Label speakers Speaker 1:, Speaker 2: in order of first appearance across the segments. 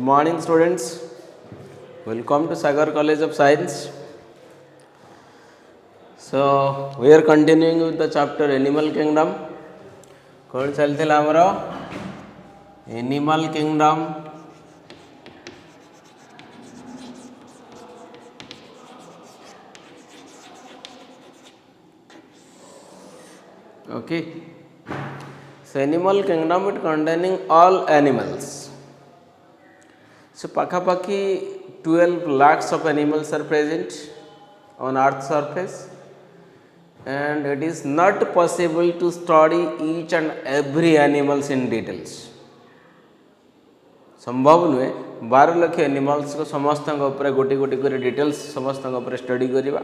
Speaker 1: morning, students. Welcome to Sagar College of Science. So, we are continuing with the chapter Animal Kingdom. कौन चलते हमारा Animal Kingdom. Okay. So, Animal Kingdom it containing all animals. So, pakapaki 12 lakhs of animals are present on Earth's surface, and it is not possible to study each and every animals in details. संभव नुहे 12 lakh animals को समस्त गोटी गोटी कर details समस्त study करवा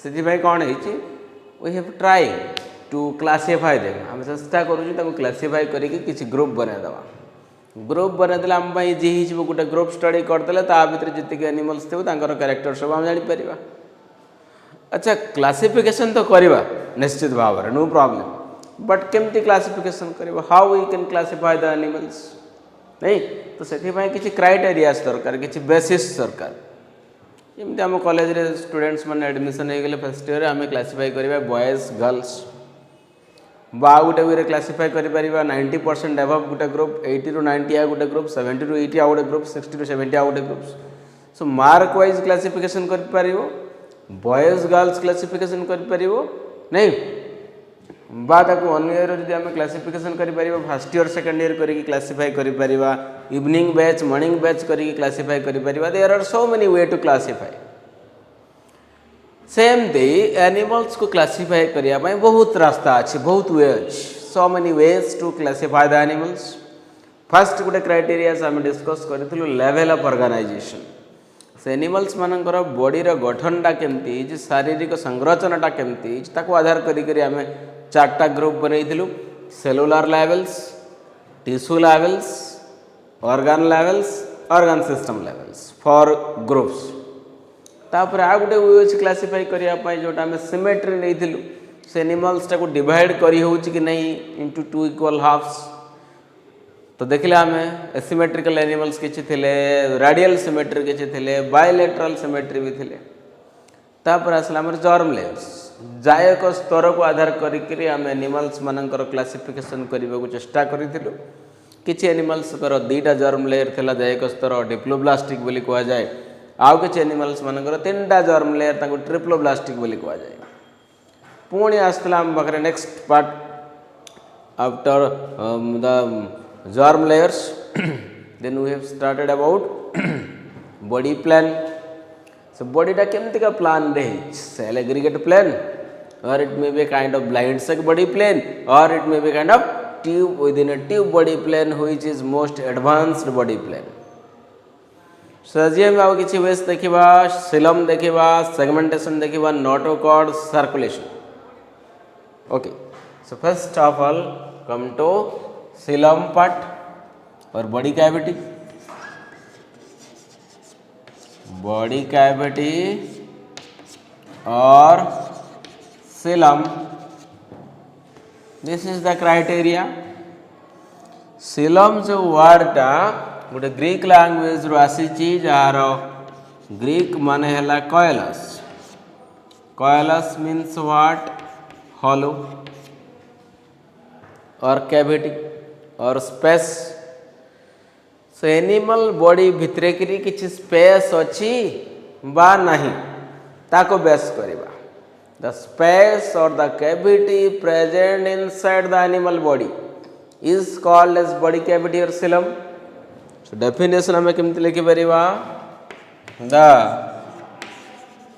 Speaker 1: से कौन है we have try to classify them आम चेष्टा करूँ क्लासीफाई करके ग्रुप बनईदेवा ग्रुप बनईदे आम इजी हो गोटे ग्रुप स्टडी करदे भर जी एनिमल्स थे कैरेक्टर सब आम जापर। अच्छा क्लासिफिकेशन तो करवा निश्चित भाव नो प्रॉब्लम बट केमती क्लासिफिकेशन करवा how we can classify the animals नहीं तो से किसी क्राइटेरिया दरकार किसी बेसिस दरकार जमी आम कॉलेज रे स्टूडेंट्स मैंने एडमिशन हो गले फर्स्ट ईयर आम क्लासीफाई करवा बॉयज गर्ल्स बा गोटे वे क्लासीफाई कर 90% एभव गोटे ग्रुप 80 ରୁ 90 आ गोटे ग्रुप 70 ରୁ 80 आ गोटे ग्रुप 60 ରୁ 70 आ गोटे group so mark wise classification कर बॉयज गर्ल्स क्लासिफिकेशन कर नहीं बा वन ईयर जब आम क्लासिफिकेशन कर फर्स्ट ईयर सेकेंड ईयर करके क्लासीफाई कर इवनिंग बैच मॉर्निंग बैच करके क्लासीफाई कर there are so many way to classify सेमती एनिमल्स को क्लासीफाई करने बहुत रास्ता अच्छे बहुत वे अच्छे so many ways to classify the animals first गोटे क्राइटेरिया आम डिस्कस करूँ लेवल ऑफ ऑर्गेनाइजेशन से एनिमल्स मानकर बॉडी रो गठनटा केमती शारीरिक संरचनाटा केमती ताको आधार करी आम 4टा ग्रुप बनईलु cellular levels tissue levels organ system levels four groups तापर आ गोटे वे क्लासीफाई करने जोटा आम सिमेट्री नहीं से एनिमल्स टाक डिवाइड करी कि नहीं इंटू 2 इक्वल हाफ्स तो देखले आम एसिमेट्रिकल एनिमल्स किसी थे रेडियल सिमेट्री किसी थे बायलेटरल सिमेट्री भी थे तापर आसला जर्म लेयर्स जायक स्तर को आधार करी आम एनिमल्स मानकर क्लासिफिकेशन करने को चेष्टा करूँ किसी एनिमल्स दुईटा जर्म लेयर थी जायक स्तर डिप्लोब्लास्टिक बोली कह जाए आउ कि एनिमल्स मानकर 3टा जर्म लेयर ट्रिप्लोब्लास्टिक बोली कह जाए पुणी आसला आम पाखे next part after the germ layers then we have started about body plan so body ta kemti ka plan rahe cell aggregate plan or it may be a kind of blind sac body plan or it may be kind of tube within a tube body plan which is most advanced body plan so as हम आउ किछि वेस देखिबा सिलम देखिबा segmentation देखिबा notochord circulation okay so first of all come to सिलम part और body cavity और सिलम this is the criteria सिलम जो वर्डटा गोटे ग्रीक लैंग्वेज रू आसी जार ग्रीक माने हला कॉयलस मीन्स व्हाट हॉलो और cavity or space so animal body भितरे करी किछि स्पेस अच्छी बा नहीं ताको बेस करवा the space or the cavity present inside the animal body is called as body cavity और सिलम सो डेफिनेशन हमें केमती लिखि परिबा the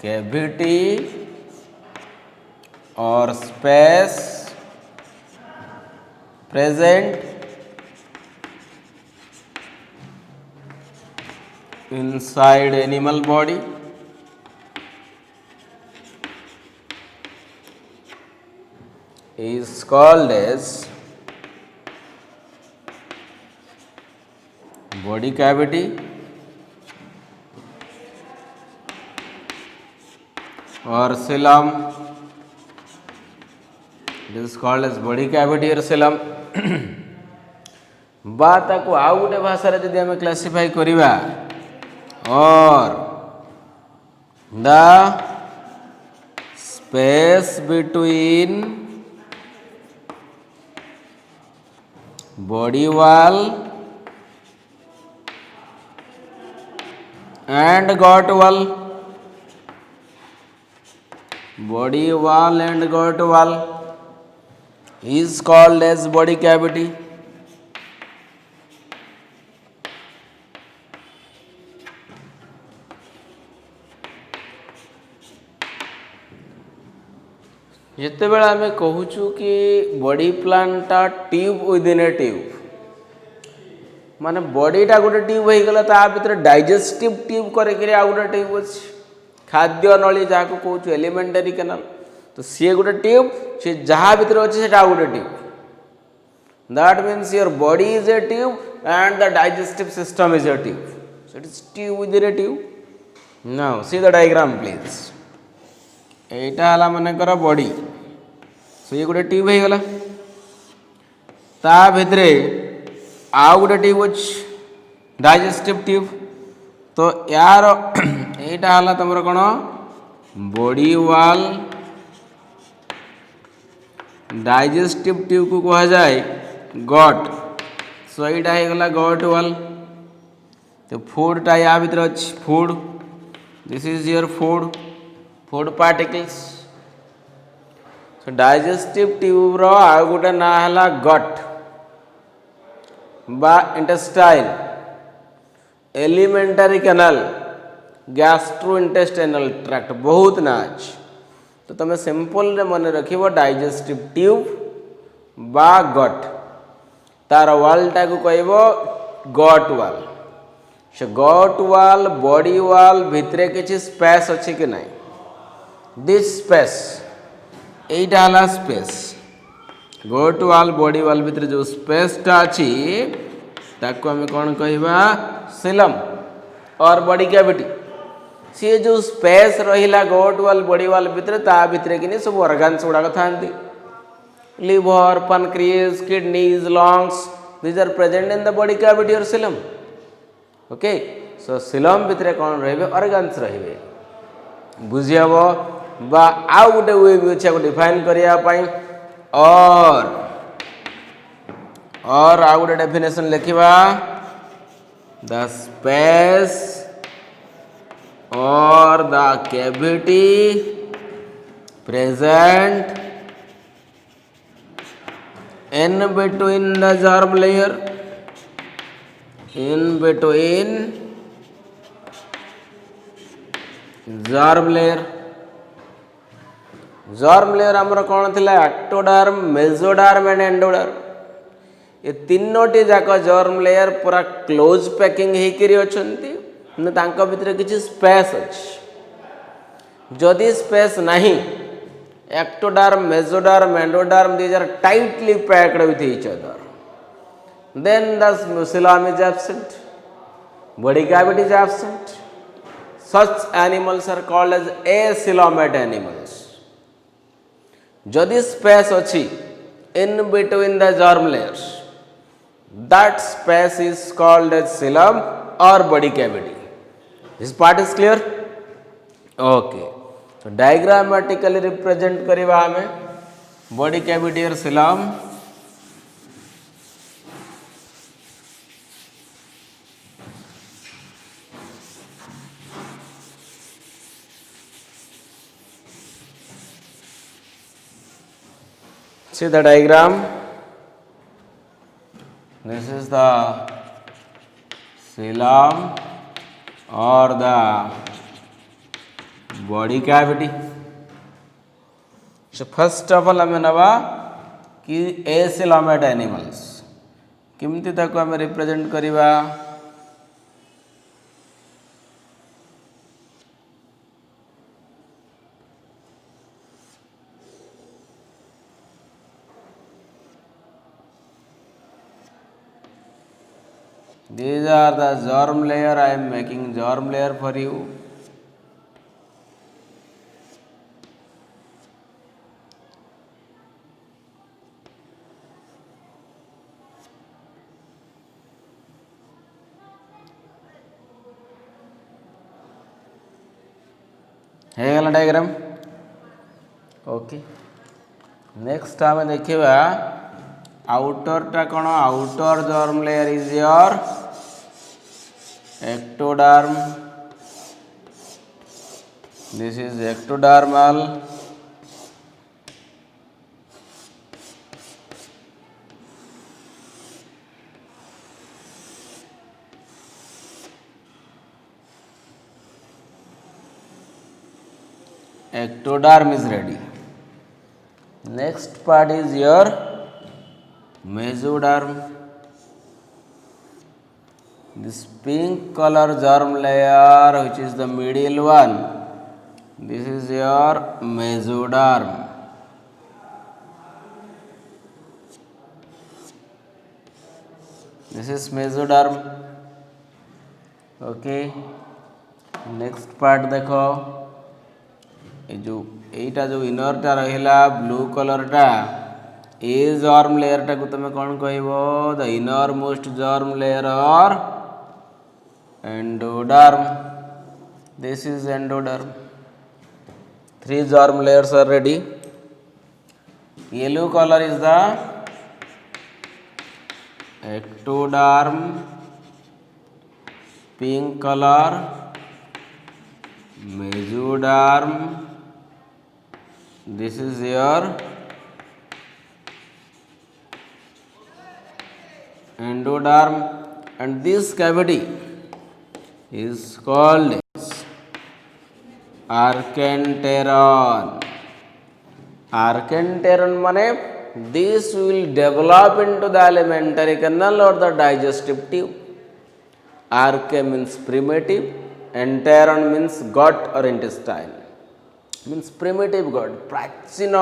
Speaker 1: cavity or space present inside animal body is called as body cavity or xylem. It is called as body cavity or xylem. बा ताको आउ गोटे भाषा जदि आम क्लासीफाई करिबा और the space between body wall and got wall, body wall and got wall is called as body cavity. जिते बेला आम कहूँ कि बॉडी प्लांटा ट्यूब विदिन ए ट्यूब माने बॉडीटा गोटे ट्यूब हो गला ता भीतर डाइजेस्टिव ट्यूब करके आ गोटे ट्यूब अच्छी खाद्य नली जहाँ को कहूँ एलिमेंटरी कैनाल तो सी गोटे ट्यूब सी जहाँ भीतर अच्छे से गोटे tube that means your body is a tube and the digestive system is a tube so it is tube within A tube now see the diagram please एटा हला मानकर बॉडी सो ये गोटे ट्यूब हो गला ता भितरे आउ गोटे ट्यूब अच्छी डाइजेस्टिव ट्यूब तो यार एटा हला तुम कौन बॉडी वॉल डाइजेस्टिव ट्यूब को कह जाए गट सो यहाँ होगला गट वॉल तो फूडटा या भीतर अच्छी food this is your food particles so digestive tube रो आउ गोटे ना हला गट बा intestine alimentary canal gastro intestinal tract बहुत ना अच्छे तो तुम सिंपल रे मन रखिबो डाइजेस्टिव ट्यूब बा गट तार वालटा को कहबो गट वाल से गट वाल बॉडी वाल भितरे किसी स्पेस अच्छी कि नहीं दिस स्पेस एटा हला स्पेस गट वाल बॉडी वाल भितर जो स्पेसटा अच्छी ताको आम कौन कहवा सिलम और बॉडी कैविटी सी जो स्पेस रहिला गट वाल बॉडी वाल भितर ता भितर कि सब ऑर्गन्स गुड़ाक था liver pancreas kidneys lungs these are present in the body cavity और सिलम ओके सो सिलम भितर कौन रे ऑर्गन्स रे बुझी हम बा आउ गोटे वे भी अच्छे डिफाइन करने और आउ गोटे डेफिनेशन लिखा the space or the cavity present in between the germ layer in between germ layer आमर कौन थी एक्टोडर्म मेसोडर्म एंड एंडोडर्म ये तीनोटी जाक जर्म लेयर पूरा क्लोज पैकिंग होकर अच्छा भितर किसी स्पेस अच्छी जदि स्पेस नहीं ectoderm mesoderm endoderm these are tightly packed with each other then the xylem is absent body cavity is absent such animals are called as acoelomate animals जदि space अच्छी in between the germ layers that space is called as coelom or body cavity this part is clear okay तो diagrammatically represent करवा हमें body cavity और सिलम see the diagram this is the xylem or the body cavity so first of all हमें नवा कि acoelomate animals किमती ताको हमें represent करिवा these are the germ layer I am making germ layer for you ହେଇଗଲା diagram okay next आम देखा आउटरटा कौन outer germ layer is your ectoderm this is ectodermal ectoderm is ready next part is your mesoderm this pink color germ layer which is the middle one this is your mesoderm this is mesoderm okay next part देखो ये जो एटा जो inner टा रहिला blue colour टा ए germ layer टा को तुम कौन कहबो the inner most germ layer और endoderm this is endoderm 3 germ layers are ready yellow color is the ectoderm pink color mesoderm this is your endoderm and this cavity is called archenteron archenteron माने this will develop into the alimentary canal or the digestive tube arche means primitive enteron means gut or intestine means primitive gut प्राचीन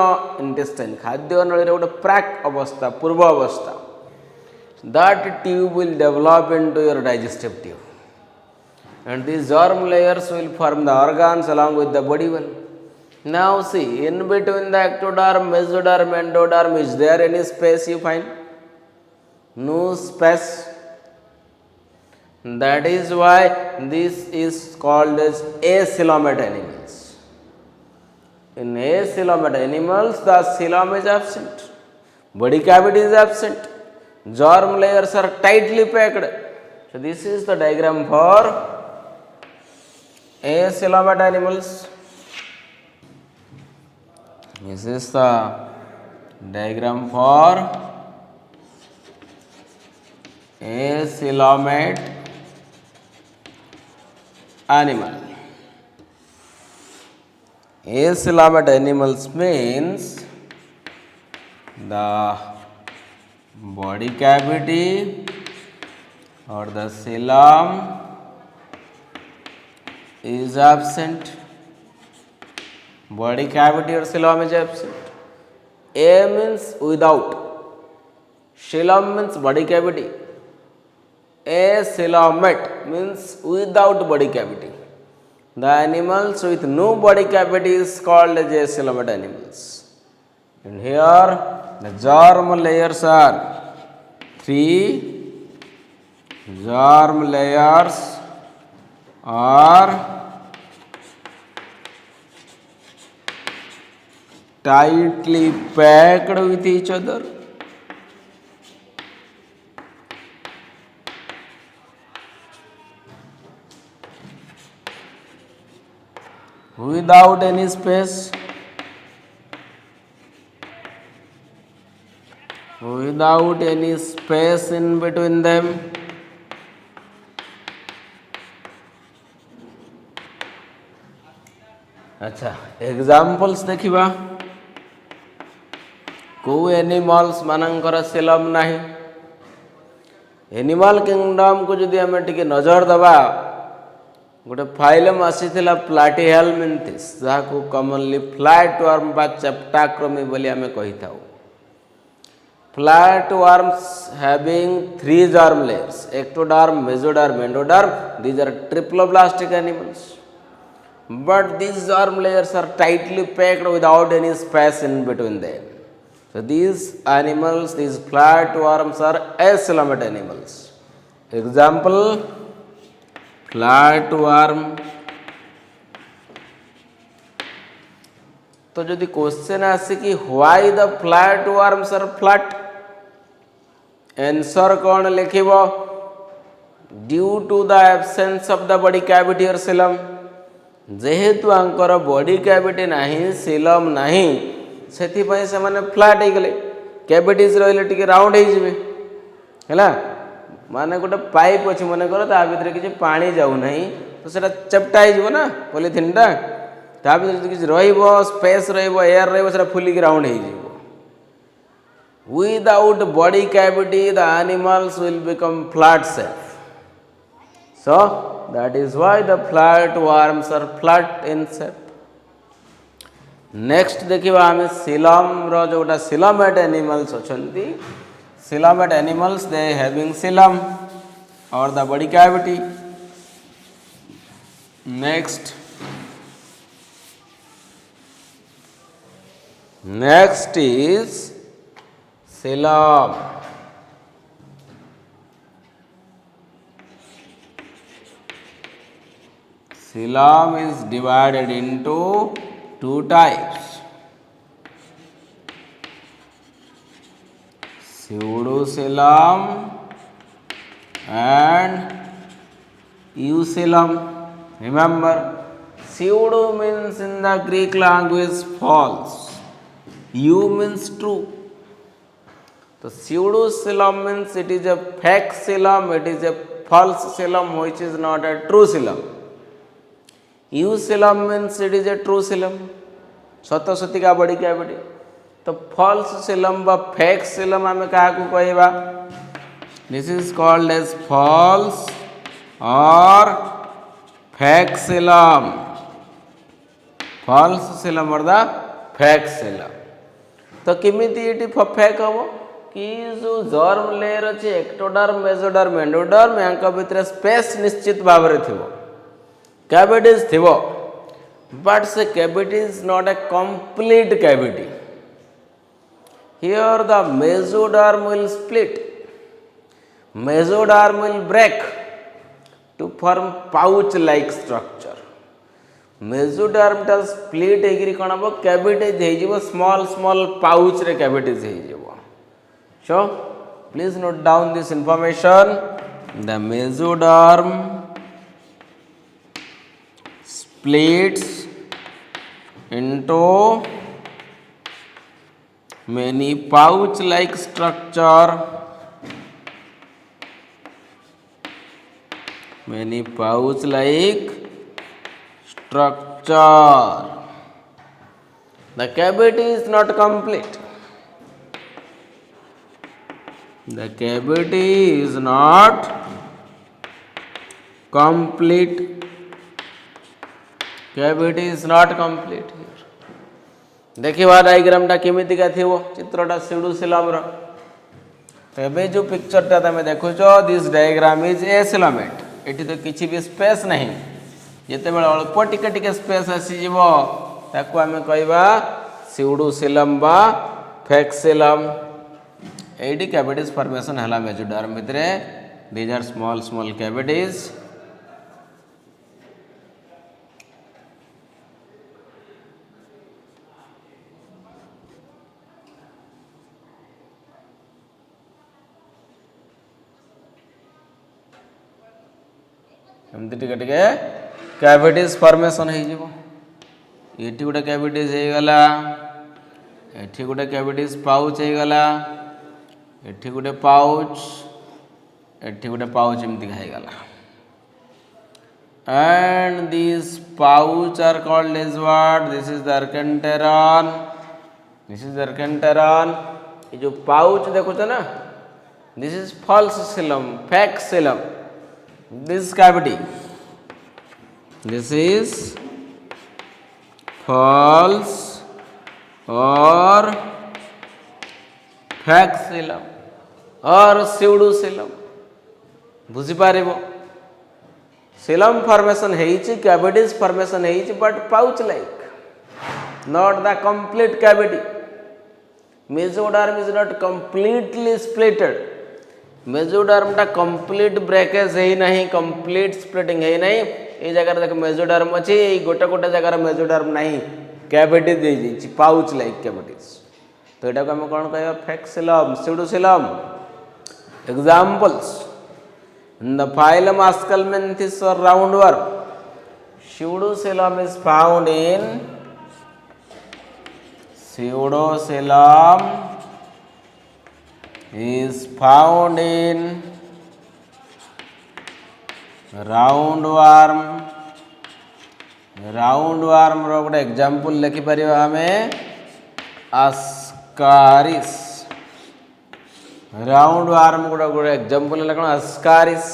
Speaker 1: intestine खाद्य नळी रे गोटे प्राक अवस्था पूर्व अवस्था that tube will develop into your digestive tube and these germ layers will form the organs along with the body wall now see in between the ectoderm mesoderm endoderm is there any space you find no space that is why this is called as acoelomate animals in acoelomate animals the coelom is absent body cavity is absent germ layers are tightly packed so this is the diagram for acoelomate animals this is the diagram for acoelomate animal acoelomate animals means the body cavity or the coelom is absent body cavity or coelom is absent a means without coelom means body cavity acoelomate means without body cavity the animals with no body cavity is called as acoelomate animals and here the germ layers are 3 germ layers are tightly packed with each other without any space without any space in between them अच्छा examples देखिबा को animals मानकर सिलम नाही animal kingdom को जदि आम टिके नजर दबा गोटे फाइलम आसीथिला प्लाटीहेलमिन्थिस जाको कॉमनली फ्लैटवर्म बा चेप्टाक्रमी बोली आम कहि थाउ flatworms having 3 germ layers ectoderm mesoderm endoderm these are triploblastic animals but these germ layers are tightly packed without any space in between them so these animals these flatworms are acoelomate animals example flatworm तो जदि question आसे कि why the flat worms are flat, answer कौन लिखिबो? Due to the absence of the body cavity और coelom. जेहेतु Anchor body cavity नहीं, सिलम नहीं, सेथि पई से माने फ्लैट हो गले। कैविटीज रहिले टिके राउंड हो जिवे हैला। माने गोटे पाइप अछि मने करो ता भितर किछि पानी जाउ नहीं, तो सेटा चपटा हो जिवो ना पॉलिथिन टा। ता भितर जदि किछि रहइबो, स्पेस रहइबो, एयर रहइबो, सेटा फुली के राउंड हो जिवो। Without body cavity, the animals will become flat shape. So that is why the flat worms are flat in shape. Next देखिबा हमें सिलम रो जोटा सिलमेट एनिमल्स अछंती। Coelomate animals they having xylem or the body cavity. Next is xylem. Xylem is divided into two types: pseudoxylem and euxylem. Remember, pseudo means in the Greek language false, eu means true. So pseudoxylem means it is a fake xylem, it is a false xylem which is not a true xylem. Euxylem means it is a true xylem, सत सतिका body cavity. तो false xylem बा fake xylem आमे कहा को कहबा? This is called as false और fake xylem। False xylem or the fake xylem। तो किमिति एटी फेक हबो कि जो जर्म लेयर अछि एक्टोडर्म, मेसोडर्म, एंडोडर्म, यांका भितर स्पेस निश्चित भाव रे थिबो, कैविटीज थिबो, बट से cavity is not a complete cavity. Here the mesoderm will split, mesoderm will break to form pouch like structure. mesoderm टा split हेगिरी कोन हबो? कैविटीज हे जिवो, स्मॉल स्मॉल पाउच रे कैविटीज हे जिवो। So please note down this information. The mesoderm splits into many pouch like structure, many pouch like structure. The cavity is not complete. The cavity is not complete. Cavity is not complete here. देखिबा diagram टा केमिति का थिवो, चित्रटा pseudoxylem रो। एबे जो picture टा तमे देखुछो, this diagram is a सिलमेट। एठी तो किछि भी स्पेस नहीं। जेते बेले अल्प टिके टिके स्पेस आसी जीवो ताको हमें कहबा pseudoxylem बा फेक xylem। एडी कैविटीज फॉर्मेशन हला मेसोडर्म भितरे। These are small small cavities. एमती टिके टिके कैविटीज फॉर्मेशन हो जीवो। एठी गोटे कैविटीज हे गला, एठी गोटे कैविटीज पाउच हे गला, एठी गोटे पाउच, एठी गोटे पाउच एमती खाई गला। And this pouch are called as what? This is the archenteron, this is archenteron. ये जो पाउच देखो ना, this is false xylem, fake xylem। This cavity, this is false और फेक xylem और pseudoxylem। बुझी पारिबो? xylem formation हेइछि, cavities formation हेइछि, but pouch like, not the complete cavity. Mesoderm is not completely splitted. Mesoderm टा complete breakage हेइ नहीं, complete splitting हेइ नहीं। ए जगह देखो मेसोडर्म अछि, ए गोटे गोटे जगह मेसोडर्म नहीं। कैविटी दे दी पाउच लाइक कैविटीज तो यहाँ को आम कौन कह fake coelom pseudocoelom examples in the phylum aschelminthes और roundworm pseudocoelom is found in roundworm roundworm रो गोटे एग्जांपल लिखि परिबा हमें अस्कारिस राउंडवर्म गोटे एग्जांपल है कौन अस्कारिस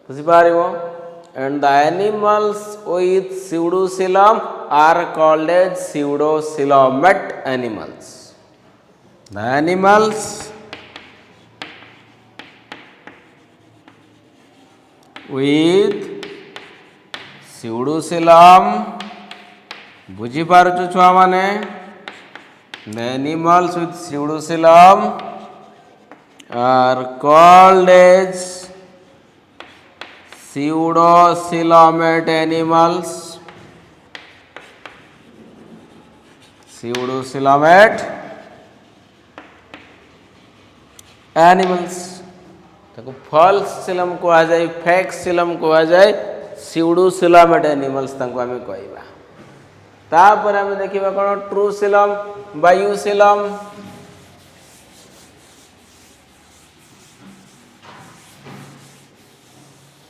Speaker 1: बुझी पारिबो and the animals with pseudocoelom are called as pseudocoelomate animals. The animals with pseudocoelom बुझी पारुछु छुआ माने the animals with pseudocoelom are called as pseudocoelomate animals ताको फॉल्स सिलम को आ जाए फेक सिलम को आ जाए pseudocoelomate animals ताको आमे कहबा तापर आमे देखिबा कोन ट्रू सिलम बायु सिलम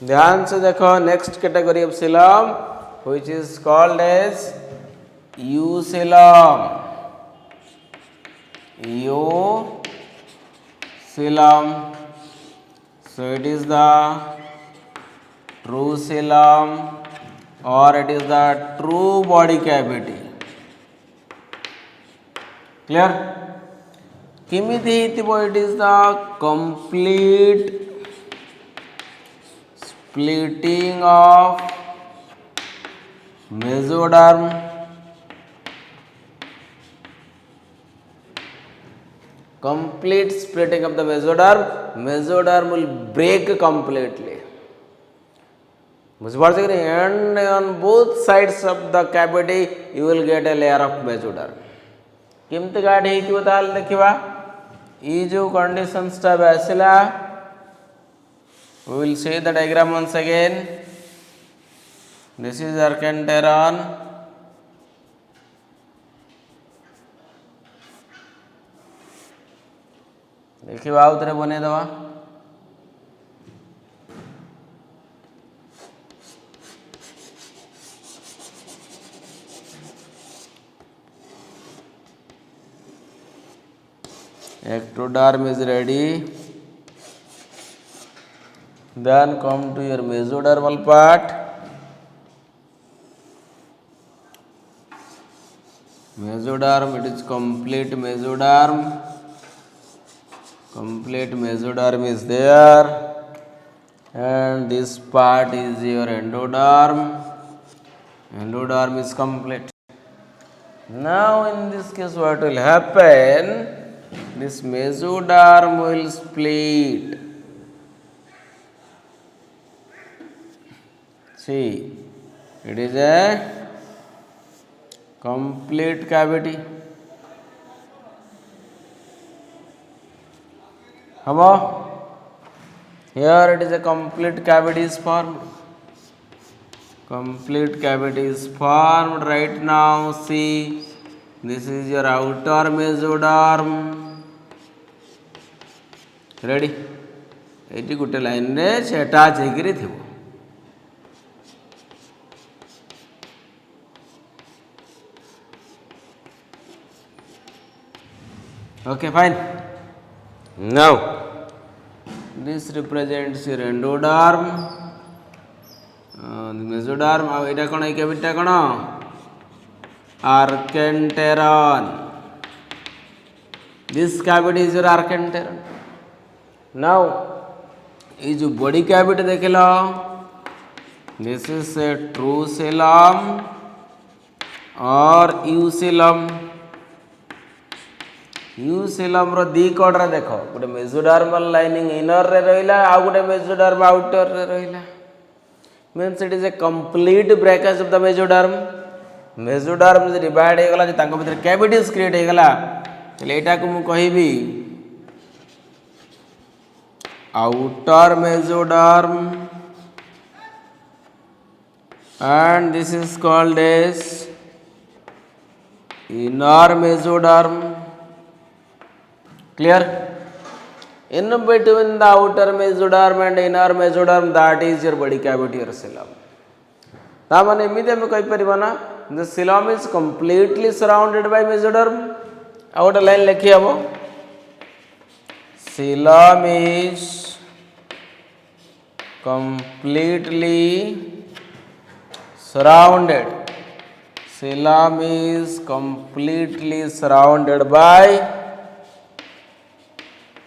Speaker 1: ध्यान से देखो next category of coelom which is called as eucoelom so it is the true coelom or it is the true body cavity clear किमिति हितिबो it is the complete splitting of mesoderm complete splitting of the mesoderm will break completely बुझ and on both sides of the cavity you will get a layer of mesoderm किमती गाढ़ हेतिबो ताल देखिबा ई जो conditions टा आसिला we will see the diagram once again. This is Archenteron. देखिए आउ थे बने दवा ectoderm is ready. Then come to your mesodermal part. Mesoderm, it is complete mesoderm. Complete mesoderm is there. And this part is your endoderm. Endoderm is complete. Now in this case what will happen? This mesoderm will split. See, it is a complete cavity. Hello? Here it is a complete cavity is formed. Complete cavity is formed right now. See, this is your outer mesoderm. Ready? Eighty गोटे line रे attach होकर थी okay fine now this represents your endoderm the mesoderm ଆଉ ଏଟା कोन এই cavity cone archenteron this cavity is your archenteron now ये जो body cavity देख लो this is a true coelom और यूसेलम यूसेलम रो दी कोड रे देखो गोटे मेसोडर्मल लाइनिंग इनर रे रहिला आ गोटे मेसोडर्म आउटर रे रहिला means it is a complete breakage of the mesoderm mesoderm जो डिवाइड हो गला जो भीतर कैविटीज क्रिएट हो गला एटा को मु कहिबी outer mesoderm and this is called as inner mesoderm. Clear? In between the outer mesoderm and inner mesoderm, that is your body cavity or coelom. ता माने एमिति हम कहि परिबा ना the coelom is completely surrounded by mesoderm. आ गोटे line लिखि हबो coelom is completely surrounded. Coelom is completely surrounded by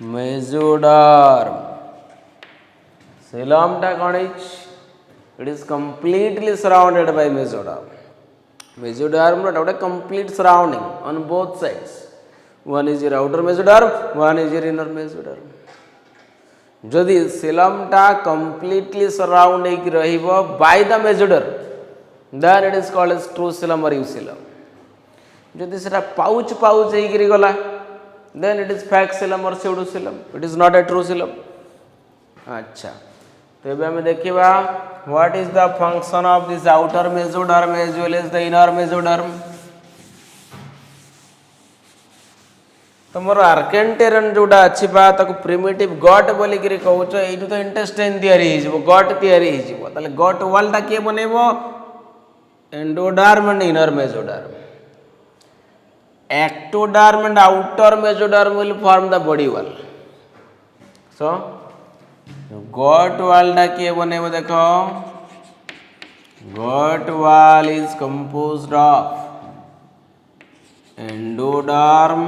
Speaker 1: mesoderm. Coelom ta kon is? It is completely surrounded by mesoderm. Mesoderm not a complete surrounding on both sides. One is your outer mesoderm, one is your inner mesoderm. जदि coelom ta completely surrounded रहिबो by the mesoderm, then it is called as true coelom or eucoelom. जदि सेटा pouch pouch हेकि गला then it is fake coelom or pseudo coelom. It is not a true coelom. अच्छा तो अब हमें देखिबा what is the function of this outer mesoderm as well as the inner mesoderm. तो मोर आर्केंटेरन जोडा अछि बा ताको प्रिमिटिव गट बोली करी कहउछ एठु तो इंटेस्टाइन तयारी हि जबो गट तयारी हि जबो ताले गट वॉल ता के बनेबो endoderm and inner mesoderm. Ectoderm and outer mesoderm will form the body wall. So, gut wall टा के बनेबो देखो gut wall is composed of endoderm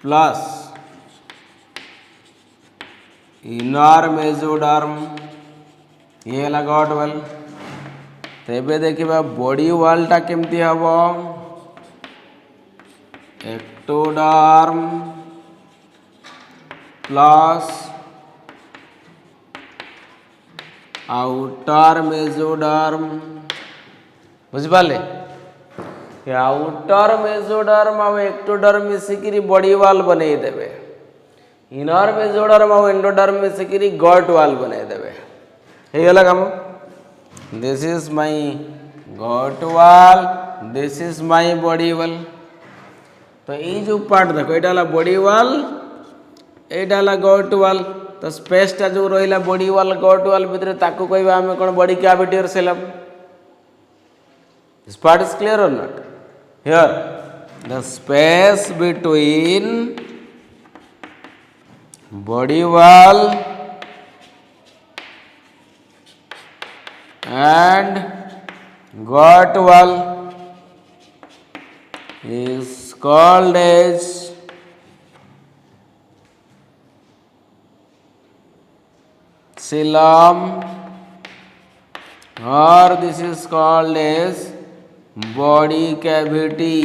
Speaker 1: plus inner mesoderm. ये ହେଲା gut wall. तेबे देखिबा बॉडी वॉल टा केमती हबो एक्टोडर्म प्लस आउटर मेसोडर्म. बुझि पाले आउटर मेसोडर्म और एक्टोडर्म मिसिकी बॉडी वॉल बनै देबे. इनर मेसोडर्म और एंडोडर्म मिसिकी गट वॉल बनै देबे. हे गेला काम. This is my gut wall, this is my body wall. तो ये जो पार्ट देखो एटा ला बॉडी वॉल एटा ला गट वॉल. तो स्पेस टा जो रहिला बॉडी वॉल गट वॉल भितर ताको कहबा हम कोन बॉडी कैविटी और coelom. This part is clear or not? Here the space between body wall and gut wall is called as coelom or this is called as body cavity.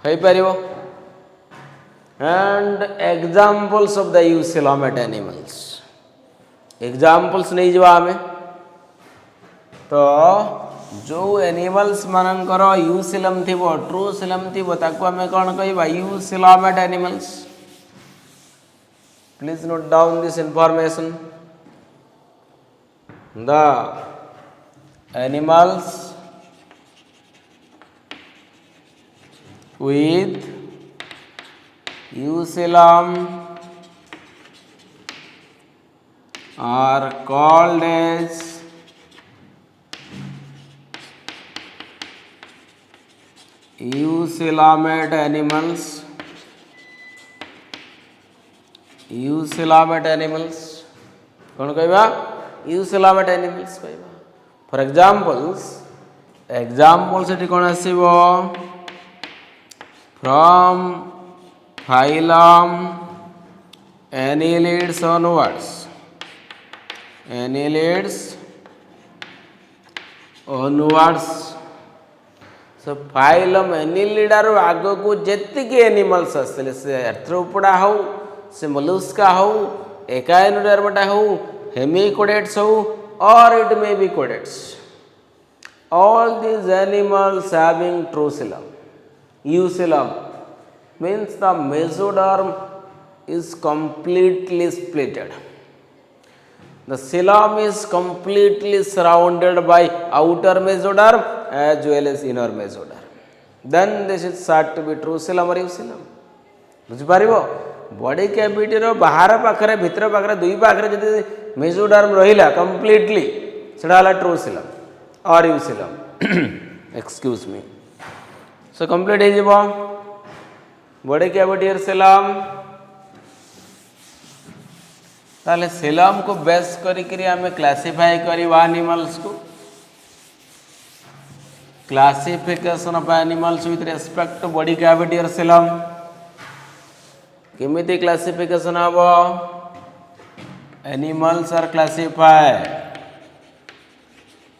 Speaker 1: है परिवो. And examples of the eucoelomate animals. Examples नहीं जवा हमें तो जो animals मानकर यूकोलम थी true coelom थी ताको हमें कौन कहबा eucoelomate animals. Please note down this information. The animals with eucoelom are called as eucoelomate animals. eucoelomate animals कौन कहबा eucoelomate animals कहबा. फॉर एग्जांपल्स एटी कौन आसीबो from phylum annelids onwards. annelids onwards. So phylum एनिलिडार आग को जेतिकी एनिमल्स आसले से आर्थ्रोपोडा हो से मोलस्का हो एकाइनोडर्मेटा हो हेमिकोडेट्स हो or it may be chordates. All these animals having trocylum. Eucoelum means the mesoderm is completely splitted. The coelom is completely surrounded by outer mesoderm as well as inner mesoderm. Then this is said to be trocylum or eucoelum. ବୁଝିପାରିବ body କ୍ୟାଭିଟିର ବାହାର ପାଖରେ ଭିତର ପାଖରେ ଦୁଇ ପାଖରେ ଯଦି ମେସୋଡର୍ମ ରହିଲା completely ସେଟା ହେଲା ଟ୍ରୋସିଲମ୍ ଅର୍ ୟୁସିଲମ୍ ଏକ୍ସକ୍ୟୁଜ ମି ସୋ କମ୍ପ୍ଲିଟ ହେଇଯିବ ବଡି କ୍ୟାଭିଟିର ସିଲମ୍ ତାହେଲେ ସିଲମ୍ କୁ ବେସ୍ କରିକିରି ଆମେ କ୍ଲାସିଫାଏ କରିବା ଆନିମଲ୍ସ କୁ classification of animals with respect to body କ୍ୟାଭିଟିର ସିଲମ୍ किमिति क्लासिफिकेशन हब animals are classified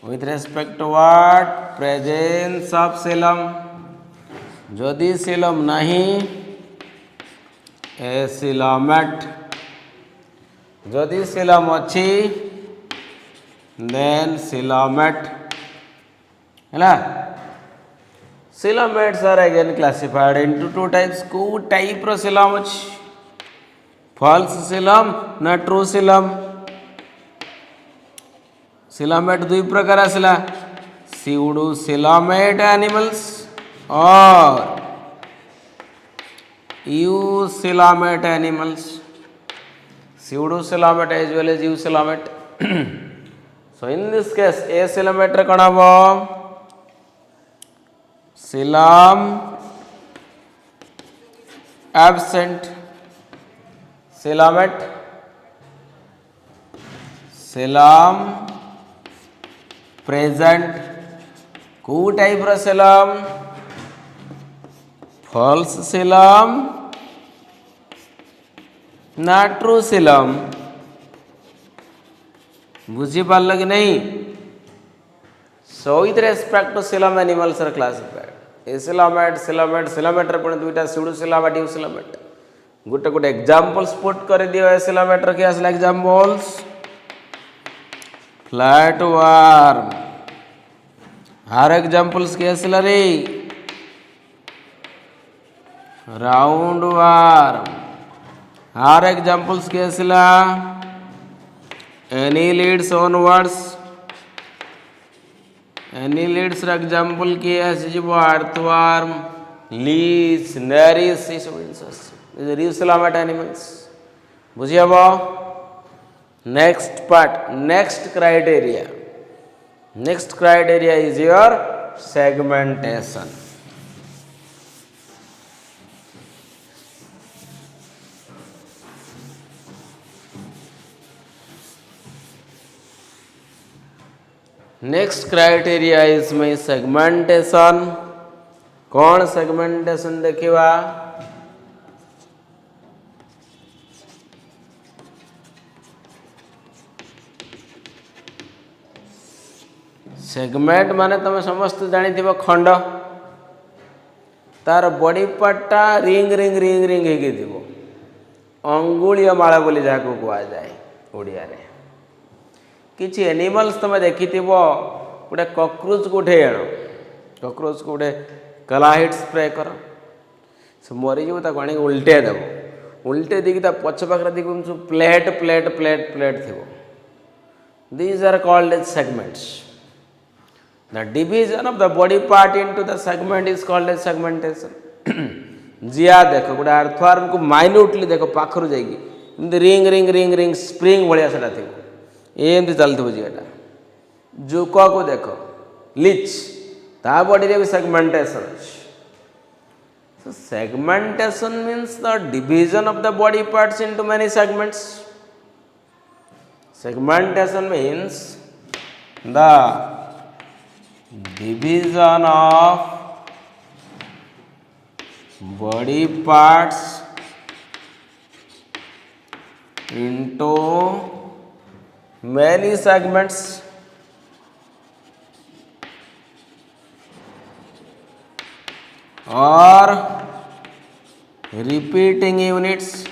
Speaker 1: with respect to what presence of coelom जदि सीलम नहीं एसिलमेट जदि सीलम अच्छी देन सीलमेट है Coelomates are again classified into two types. Two type ro coelom अछि false coelom na true coelom. Coelomate दुई प्रकार आसला pseudo coelomate animals or eucoelomate animals. Pseudo coelomate as well as eucoelomate. So in this case acoelomate कौन हबो Seelam absent सीलमेट Seelam present को type रो Seelam false Seelam ना true Seelam बुझी पाल कि नहीं So with respect to coelom animals are classified. Acoelomate, coelomate, coelomate रे पुणी दुईटा pseudo coelomate, eucoelomate. गुटे गुटे examples put कर दियो acoelomate रे क्या असला examples? Flatworm. हर examples क्या असला रे? Roundworm. हर examples क्या असला? Annelids onwards. Annelids ର एग्जांपल किए ଆସିଯିବ earthworm, leech, nares ଏ ସବୁ ଜିନିଷ ଆସିବ eucoelomate animals ବୁଝି ହେବ next part next criteria is your segmentation. Next criteria is my segmentation. कौन segmentation देखिवा सेगमेंट माने तुम समस्त जानी थी खंड तार बॉडी पार्टा रिंग रिंग रिंग रिंग हेगी थी अंगुलीय माला बोली जाको कुआ जाए ओडिया रे किसी एनिमल्स तुम देखी गोटे कॉकरोच को उठे आण कॉकरोच को गोटे कलाहिट स्प्रे कर से मरीज आने उल्टे देव उल्टे दी पछ पाखे दी प्लेट प्लेट प्लेट प्लेट थी these are called as segments the division of the body part into the segment is called as segmentation जिया देख गोटे अर्थवर्म को माइन्यूटली देख पाखर जाइए ring ring ring ring spring भाया से थी एमती चलती जीटा जुक को देख लिच ता बॉडी रे भी segmentation so segmentation means the division of the body parts into many segments. Segmentation means the division of body parts into many segments or repeating units.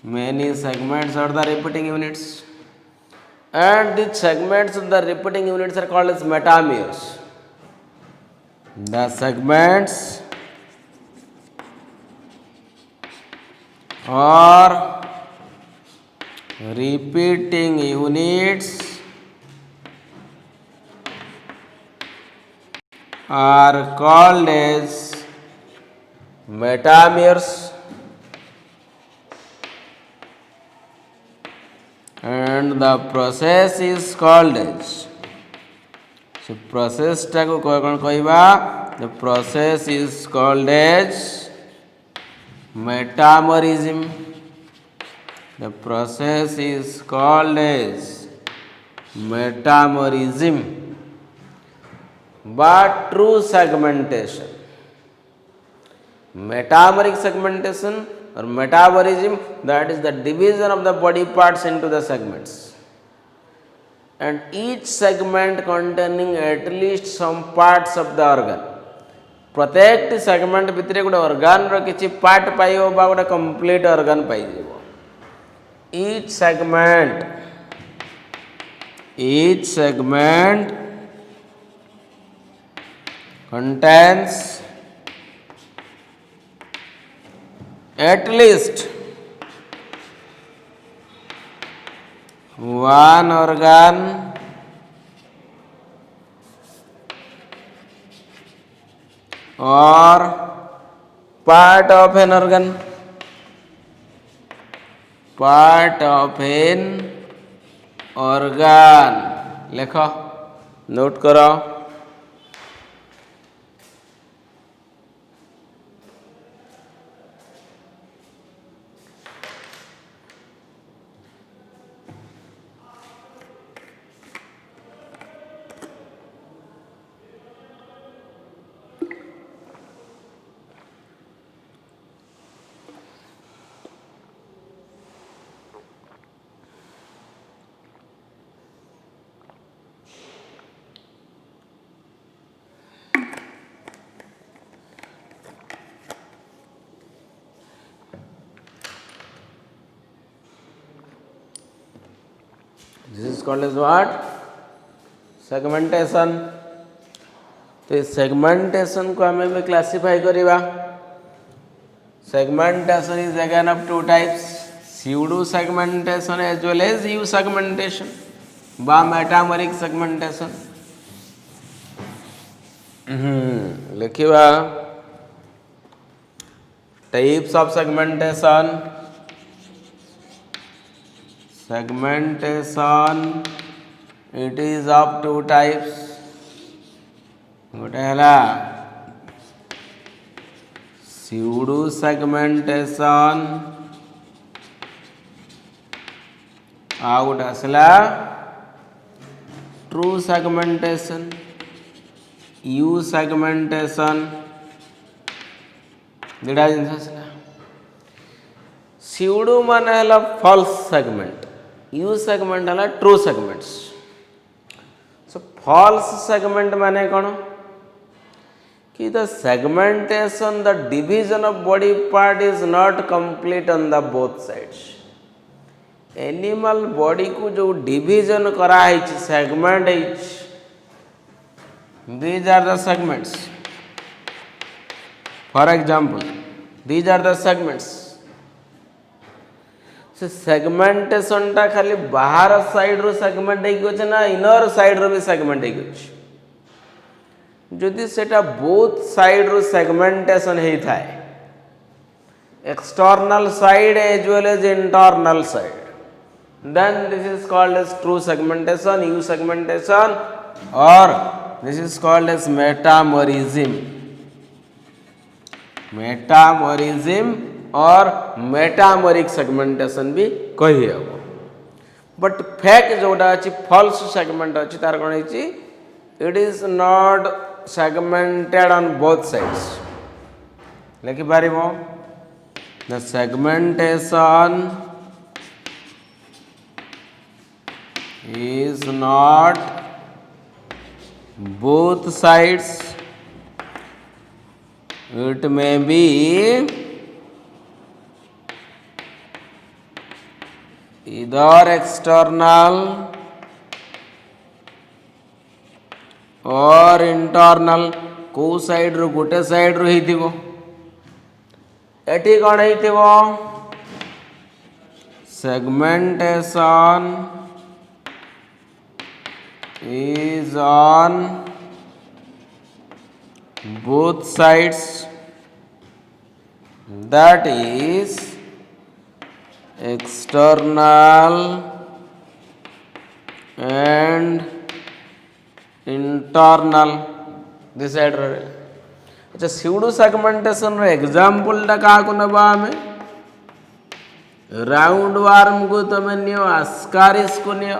Speaker 1: Many segments are the repeating units. and the segments of the repeating units are called as metameres. The segments or repeating units are called as metameres, and the process is called as, so process टाको कौन कहवा, the process is called as metamerism. The process is called as metamerism. But true segmentation, metameric segmentation or metamerism, that is the division of the body parts into the segments, and each segment containing at least some parts of the organ. प्रत्येक segment भितर गोटे organ रो किछि part पाइबो बा गोटे complete organ पाइ जेबो. Each segment contains at least one organ or part of an organ. Part of an organ. लिखो, note करो. This is called as what? Segmentation. तो इस segmentation को हमें भी classify करिबा. Segmentation is again of two types: pseudo segmentation as well as U segmentation, বা metameric segmentation. लिखिबा types of segmentation. Segmentation, it is of two types. गोटे हला pseudo segmentation, आ गोटे आसला true segmentation, U segmentation. दुटा जिनस आसला. pseudo माने हला false segment, U segment हला true segments. So false segment माने कौन कि the segmentation, the division of body part is not complete on the both sides. Animal body को जो division करा है segment है, these are the segments. For example, these are the segments. से segmentation टा खाली बाहर साइड रो सेगमेंट हेकि अछि ना इनर साइड रो भी सेगमेंट हेकि अछि. जदि सेटा बोथ साइड रो सेगमेंटेशन हेइ थाए, external side as well as internal side, then this is called as true segmentation, U segmentation, or this is called as metamerism. Metamerism और मेटामरिक segmentation भी कही हेबो. बट फेक जोड़ा अछि फॉल्स सेगमेंट अछि तार कोन अछि, it is not segmented on both sides. लिखि पारिबो the segmentation is not both sides. It may be either external और इंटरनल को साइड रो गोटे साइड रो हिथिबो एठी कोन हिथिबो segmentation is on both sides, that is external and internal this side रे अच्छा स्यूडो सेगमेंटेशन रे एग्जांपल टा का को नबा हमें राउंड वार्म को तमे नियो आस्कारिस को नियो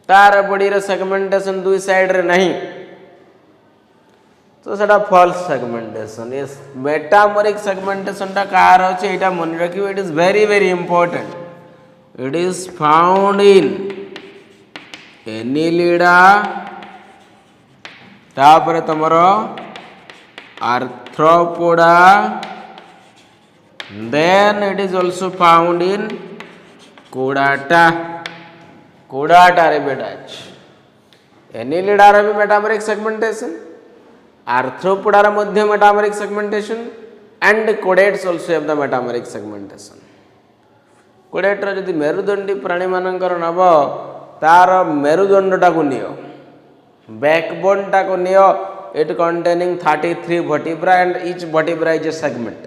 Speaker 1: तार बॉडी रे सेगमेंटेशन दुई साइड रे नहीं तो सेटा फॉल्स सेगमेंटेशन ये मेटामोरिक सेगमेंटेशन टा कार अछि एटा मन रखियो it is very very important it is found in Annelida तापर तमरो arthropoda then it is also found in chordata रे बेटा एनिलिडा रे भी मेटामोरिक सेगमेंटेशन आर्थ्रोपोडा रे मध्य metameric segmentation and chordates also have the metameric segmentation कोडेट रे जदि मेरुदंडी प्राणी मानकर नब तार मेरुदंड टा को नियो बैकबोन टा को नियो it containing 33 vertebra and each vertebra is a segment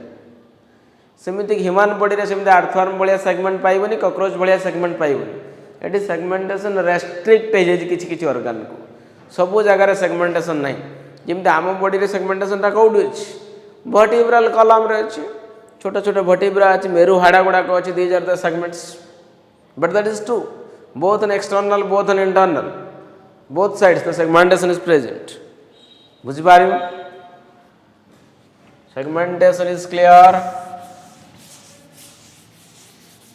Speaker 1: सेमिति ह्यूमन बॉडी रे सेमिति आर्थवर्म भलिया सेगमेंट पाइबनी कॉकरोच भलिया सेगमेंट पाइबनी एटी सेगमेंटेशन रेस्ट्रिक्ट है किछि किछि ऑर्गन को सब जगह सेगमेंटेशन नहीं जमती आम बॉडी रे सेगमेंटेशन टा कौटी अछि वर्टिब्रल कॉलम रे अछि छोटा छोटा वर्टिब्रा अछि मेरु हाड़ा गुडा को अछि these are the segments but that is true both in external both in internal both sides the segmentation is present बुझि पारियो सेगमेंटेशन इज क्लियर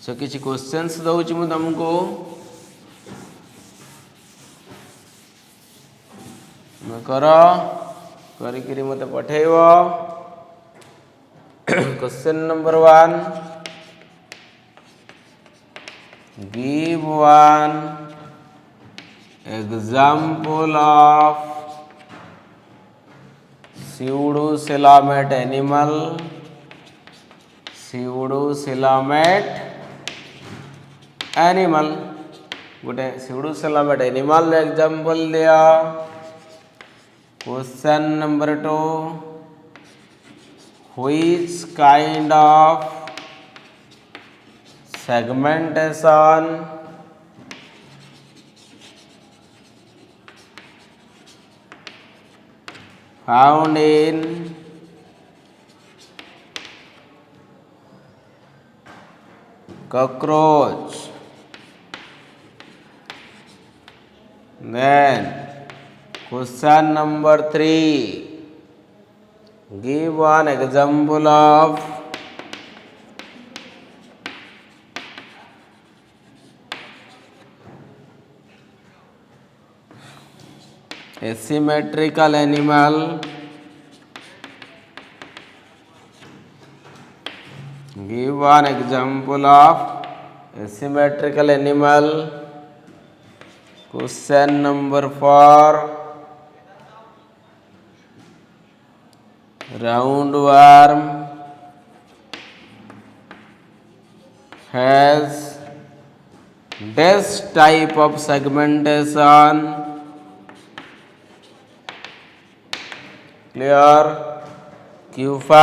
Speaker 1: सो किछि क्वेश्चंस दउछि मु तुमको करो करी मत पठेब question number 1 give one example of pseudocoelomate animal गोटे pseudocoelomate animal एग्जांपल दिया question number 2 which kind of segmentation found in cockroach then question number 3 give one example of asymmetrical animal give one example of asymmetrical animal question number 4 roundworm has this type of segmentation clear Q5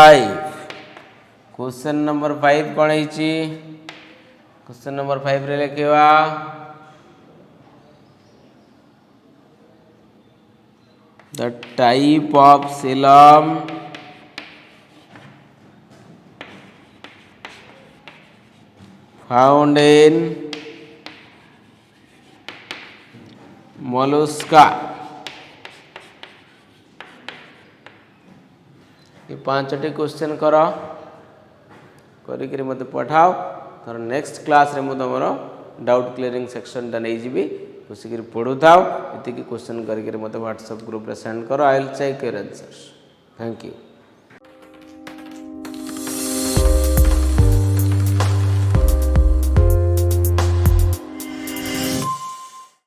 Speaker 1: question number 5 कौन है question number 5 रे लिखिवा the type of coelom found in mollusca ये 5टी question करो करी मत पठाओ तर next class रे मु तमरो डाउट क्लियरिंग सेक्शन टा नै जीबी बसिक पढ़ु थाओ इति क्वेश्चन करी मत व्हाट्सएप ग्रुप रे सेंड करो I will check your answers thank you.